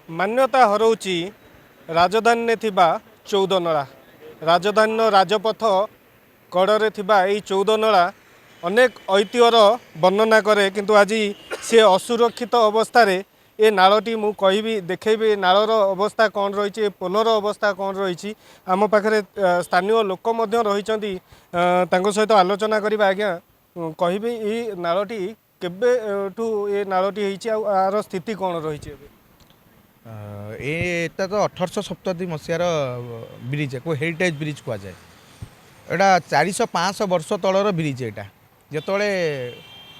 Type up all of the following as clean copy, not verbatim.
मान्यता हरौची राजधानी थिबा 14 नला राजधानी राजपथ कड़े थिबा एई 14 नला अनेक ऐतिह्यर वर्णना करे किंतु आज सी असुरक्षित अवस्था रे ए नालटी मु कहबी देखेबी नालर अवस्था कौन रही पोलर अवस्था कौन रही आम पाखे स्थानीय लोक रही सहित आलोचना करवा आज्ञा कहबी ये नालटी केबे ठू ये नालटी आर स्थिति कौन रही एटा तो 1870 मसीहार ब्रिज को हेरिटेज ब्रिज कहुए यहाँ 400-500 वर्ष तलर ब्रिज यहाँ जिते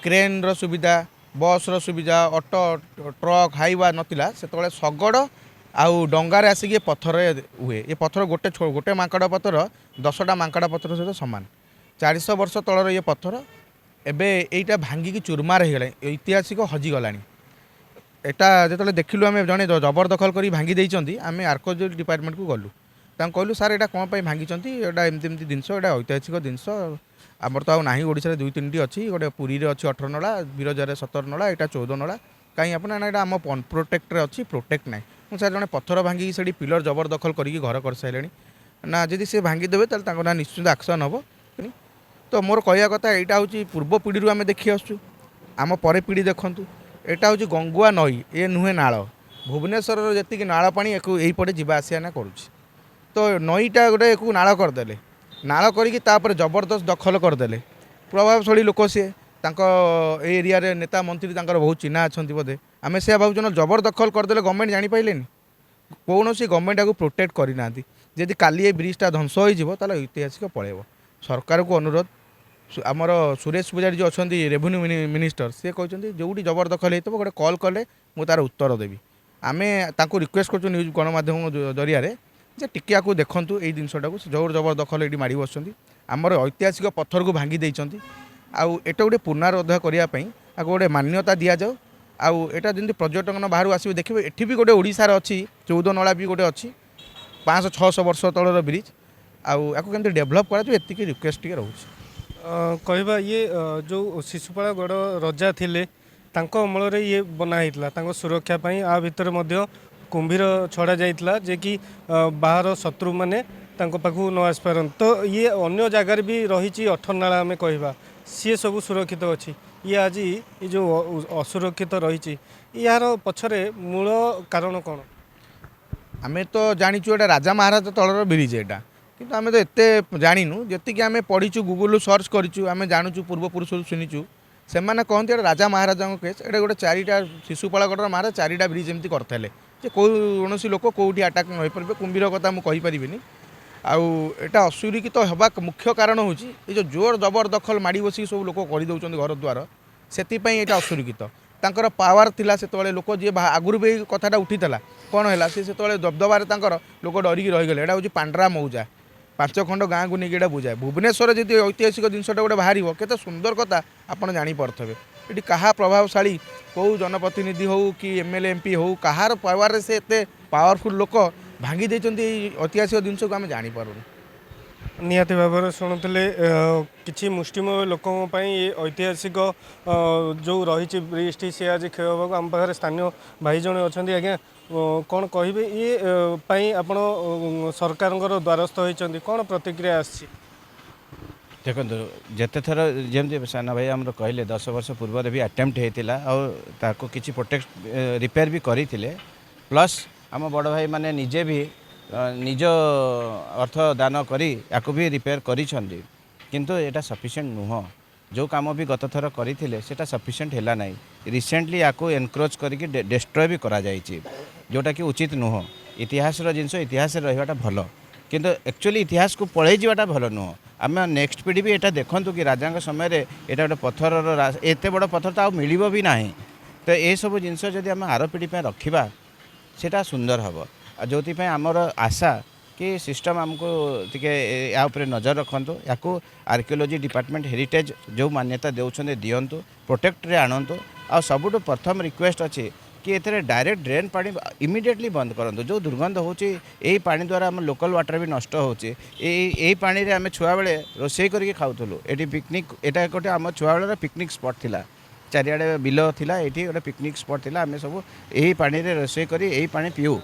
क्रेन रो सुविधा बस रो सुविधा ऑटो ट्रक हाइवा नथिला से शगड़ आउ डंगार आसिक पथर हुए ये पथर गोटे गोटे मांकड़ पथर 10टा मांकड़ा पथर सहित सामान 400 वर्ष तलर ये पथर एबे एटा भांगिकी चूरमार हो गला ऐतिहासिक हजिगला एटा जो देखिलु आम जड़े जबरदखल कर भांगी देइचंती आम आर्कोलॉजी डिपार्टमेंट को गलु कहलु सार एटा कौन भांगी एटा एमती जिनस एटा ऐतिहासिक जिनस आमर तो ना ओडिशा 2-3टी अच्छी गोटे पुरी रे अच्छी 18 नला बिरजार 17 नला यहाँ 14 नला कहीं अपना ना आम प्रोटेक्ट अच्छी प्रोटेक्ट ना मुझे सार जड़े पथर भांगी से पिलर जबरदखल करके घर कर सारे ना जदि से भांगीदेवे तो ना निश्चित एक्शन हम तो मोर कहया कथा यहाँ हूँ पूर्व पीढ़ी आम देखी आसुँ आम पर पीढ़ी देखूँ एटा हूँ गंगुआ नई ये नुहे नाल भुवनेश्वर जी नाल पा यहीपटे जावा आसिया ना करुच्ची तो नईटा गोटे एक नाल करदे नाल कर जबरदस्त दखल करदे प्रभावशाली लोक सी एरिया नेता मंत्री बहुत चिन्हा अच्छा बोधे आम से भावुन जबरदखल करदे गवर्नमेंट जापारे कौन सी गवर्नमेंट को प्रोटेक्ट करना जदि काली ब्रिजटा ध्वंस हो ऐतिहासिक पलैब सरकार को अनुरोध आमर सुरेश पूजारी जो अच्छा रेवेन्यू मिनिस्टर सी कहते जो जबरदखल हो गोटे कल कले मुझे तार उत्तर देवी आम रिक्वेस्ट कर न्यूज गणमाध्यम जरिया जे टिके को देखूँ ये जिनटा को जो जबरदखल ये माड़ बस आमर ऐतिहासिक पत्थर को भांगी देती आउ एटा गोटे पुनरुद्धार करने गोटे मान्यता दि जाऊ आउ एटा जमी पर्यटक बाहर आसवे देखिए एटी भी गोटे ओडिशार अच्छी 14 नला भी गोटे अच्छी 500-600 वर्ष तलर ब्रिज आउ केमती डेभलप करा एति रिक्वेस्ट टी रोचे कहवा ये जो शिशुपाल गड़ रजा थिले तांको अमल ये बनाई सुरक्षा आ भितर मध्य कुंभीर छड़ा जाइतला जे कि बाहर शत्रु माने पाखु न आसपारन तो ये अन्य जगार भी रही 18 नाला आम कहवा सी सब सुरक्षित अच्छी ये आज ये जो असुरक्षित रही यार पछरे मूल कारण कौन आम तो जाचु एटा राजा महाराज तलर ब्रिज एटा किंतु आम तो एत जाणु जी आम पढ़ीचु गूगल सर्च करूँ आम जानूँ पूर्वपुरुष शुणीचु से कहते राजा महाराज केस एटा गोटे 4टा शिशुपालगढ़ महाराज 4टा ब्रिज एमती करते कौन लोक कौटी आटाक न पारे कुंभीर कथा मुझे आउ एटा असुरक्षित होगा मुख्य कारण हूँ ये जो जोर जबरदखल माड़ बसिक सब लोक करदे घर द्वार से यहाँ असुरक्षित तांकर पावर थिला से लोक जी आगुरी भी कथाटा उठीला कौन है से दबदबार लोक डरिकी रहीगले यहाँ हूँ पांड्रा मौजा 5 खंड गाँ को लेकिन बुझाए भुवनेश्वर जी ऐतिहासिक जिनटा गोटे बाहर केते सुंदर कथा आपड़ जापे ये क्या प्रभावशाली कौ जनप्रतिनिधि हो कि एमएलए एमपी हो कहार पावर से एत पावरफुल लोक भांगी देते ऐतिहासिक जिनस को आम जापारूँ निहाती भाव में शुणुले कि मुष्टिमेय लोक ऐतिहासिक जो रही ब्रिज टी सी आज क्षय होगा आम पाखे स्थानीय भाई जड़े अच्छा आज्ञा कौन कहे ये आपण सरकार द्वारस्थ होती कौन प्रतिक्रिया आसी देखो जिते थर जमी साना भाई आम कहले 10 वर्ष पूर्व भी अटेम्प्ट होता और किसी प्रोटेक्ट रिपेयर भी करते प्लस आम बड़ भाई माने निजे भी निज अर्थ दान करी याकू भी रिपेयर करिसेंती किंतु एटा सफिशिएंट नुह जो काम भी गत थर करते सेटा सफिशिएंट हैला नहीं रिसेंटली याकू एनक्रोच करके डिस्ट्रॉय भी करा जायछि जोटा कि उचित नुह इतिहास जिनस इतिहास रहिबाटा भल किंतु एक्चुअली इतिहास को पढ़े जावाटा भल नुह आम नेक्स्ट पीढ़ी भी एटा देखंतु कि राजा समय रे एटा गोटे पत्थर एते बड़ पत्थर तो मिलिबो भी नाही तो ये सब जिनस जदि आम आर पीढ़ी पे रखिबा सेटा सुंदर हम जो आमर आशा कि सिस्टम आमको टिके या उपरे नजर रखु या आर्कियोलोजी डिपार्टमेंट हेरिटेज जो मान्यता देउछन्ते दियंतु प्रोटेक्ट रे आणंतु आ सबुठु प्रथम रिक्वेस्ट अच्छी कि एथरे डायरेक्ट ड्रेन पानी इमिडिएटली बंद करंतु जो दुर्गंध होची एई पानी द्वारा हम लोकल वाटर भी नष्ट होची एई पानी रे आम छुआ बेले रोषेई करके खाउथुलु एटी पिकनिक एटा गोटे आम छुआ बेले पिकनिक स्पॉट थिला चारिआडे बिल थिला एठी गोटे पिकनिक स्पॉट थिला आमे सब यही पानी रे रोषे करी यही पानी पीऊ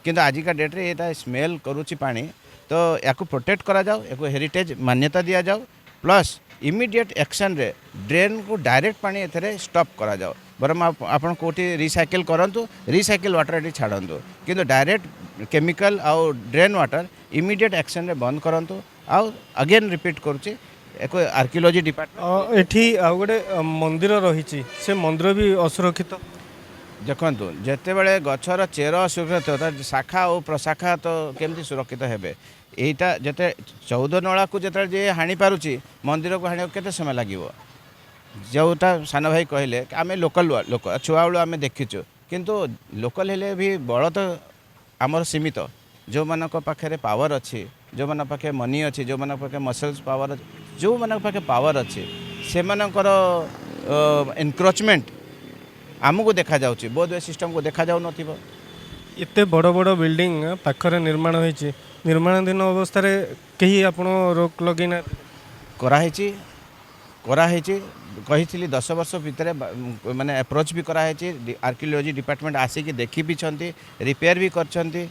किंतु आजिका डेट रे एटा स्मेल करूची पानी तो याकू प्रोटेक्ट करा जाओ याकू हेरिटेज मान्यता दिया जाओ प्लस इमीडिएट एक्शन रे ड्रेन को डायरेक्ट पानी एथरे स्टॉप करा जाओ बरम आपण कोठी रिसाइकिल करंतु रिसाइकिल वाटर एटी छाड़ंतु किंतु डायरेक्ट केमिकल आउ ड्रेन वाटर इमीडिएट एक्शन रे बंद करंतु आउ अगेन रिपीट करूची एक आर्कियोलॉजी डिपार्टमेंट एठी आउ गोटे मंदिर रही से मंदिर भी असुरक्षित देखु जितेबाला गचर चेर सुरक्षित शाखा और प्रशाखा तो केमती सुरक्षित हेबे एटा जते 14 नला को जते जे हानि पारुची मंदिर को हानि केते समय लागिवो जोटा सान भाई कहले आमे लोकल लोक छुआ बेलू आमे देखिचु किंतु लोकल हेले भी बड़ तो आमर सीमित जो मानक पाखे पावर अच्छी जो मान पाखे मनी अच्छी जो मान पाखे मसल्स पावर जो मान पाखे पावर अच्छी से मानकर एनक्रोचमेंट आमको देखा जाउची बोध सिस्टम को देखा जाउ नथिबो एते बड़ बड़ बिल्डिंग पाखरे निर्माण होईची निर्माणाधीन अवस्था रे कहीं आपण रोक लगेना कराहेची कराहेची कही 10 वर्ष भितर माने अप्रोच भी कराहेची आर्कियोलॉजी डिपार्टमेंट आसिक देखी भी छंती रिपेयर भी करछंती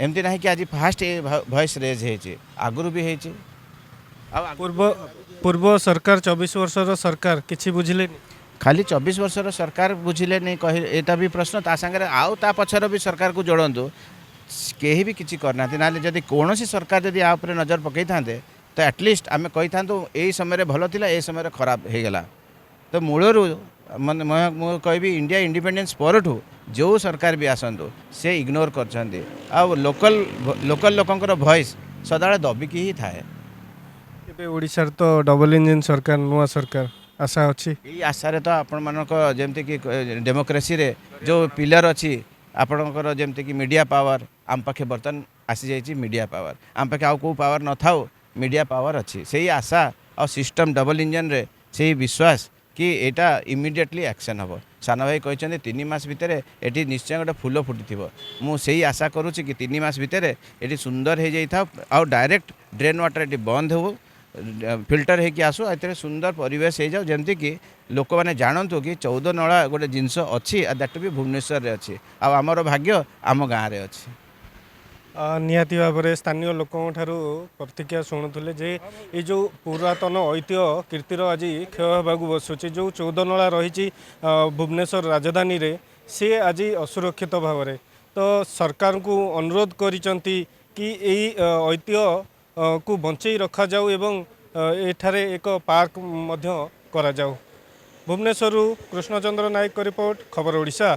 एमती नहीं कि आज फास्ट वॉइस रेज है आगुरी भी है पूर्व पूर्व सरकार 24 वर्षर सरकार किछि बुझिले खाली 24 वर्षर सरकार बुझिले नहीं कह एटा भी प्रश्न ता संगे आउ ता पछर भी सरकार को जोड़ंतु केही भी किछि करना ना जदि कौन सरकार जदि आ ऊपर नजर पकई थांते तो एटलिस्ट आमे कही थांतु एई समय भल थिला ए समय खराब हो गला तो मूलरू मन मु कहबी इंडिया इंडिपेंडेंस परठू जो सरकार भी आसतु से इग्नोर करछंती आ लोकल लोकल लोकंकर वॉइस सदाळे दबिकी ही थाए एबे ओडिसा तो डबल इंजन सरकार नुआ सरकार आशा अच्छी यही आशा तो आपण मानक जेमती कि डेमोक्रेसी रे जो पिलर अच्छी आपणकर जेमती कि मीडिया पावर आम पाखे बर्तन आसी जाइए मीडिया पावर आम पाखे आउ को पावर न थाउ मीडिया पावर अच्छी से आशा और सिस्टम डबल इंजन रे से विश्वास कि एटा इमिडिएटली एक्शन हम सान भाई कहते 3 मास भितर एटी निश्चय गोटे फूल फुटी मु से आशा करुच्ची कि 3 मास भितर एटी सुंदर हो जाता आउ डायरेक्ट ड्रेन वाटर एटी बंद हो फिल्टर होकि आसू ए सुंदर परिवेश हो जाओ जमती कि लोक मैंने जानतु कि 14 नला गोटे जिनस अच्छी दैट भी भुवनेश्वर अच्छी आमर भाग्य आम गाँव में अच्छी निहाती भाव में स्थानीय लोकों ठारू प्रतिक्रिया शुणुले जे ये जो पुरातन ऐतिह्य कीर्तिर आज क्षय होगाक बसुची जो 14 नला रही भुवनेश्वर राजधानी रे सी आज असुरक्षित भाव में तो सरकार को अनुरोध करिसंती कि यही ऐतिह्य को बंचई रखा जाऊ एवं एठारे एक पार्क मध्य करा जाऊ। भुवनेश्वर कृष्णचंद्र नायक रिपोर्ट खबर ओडिशा।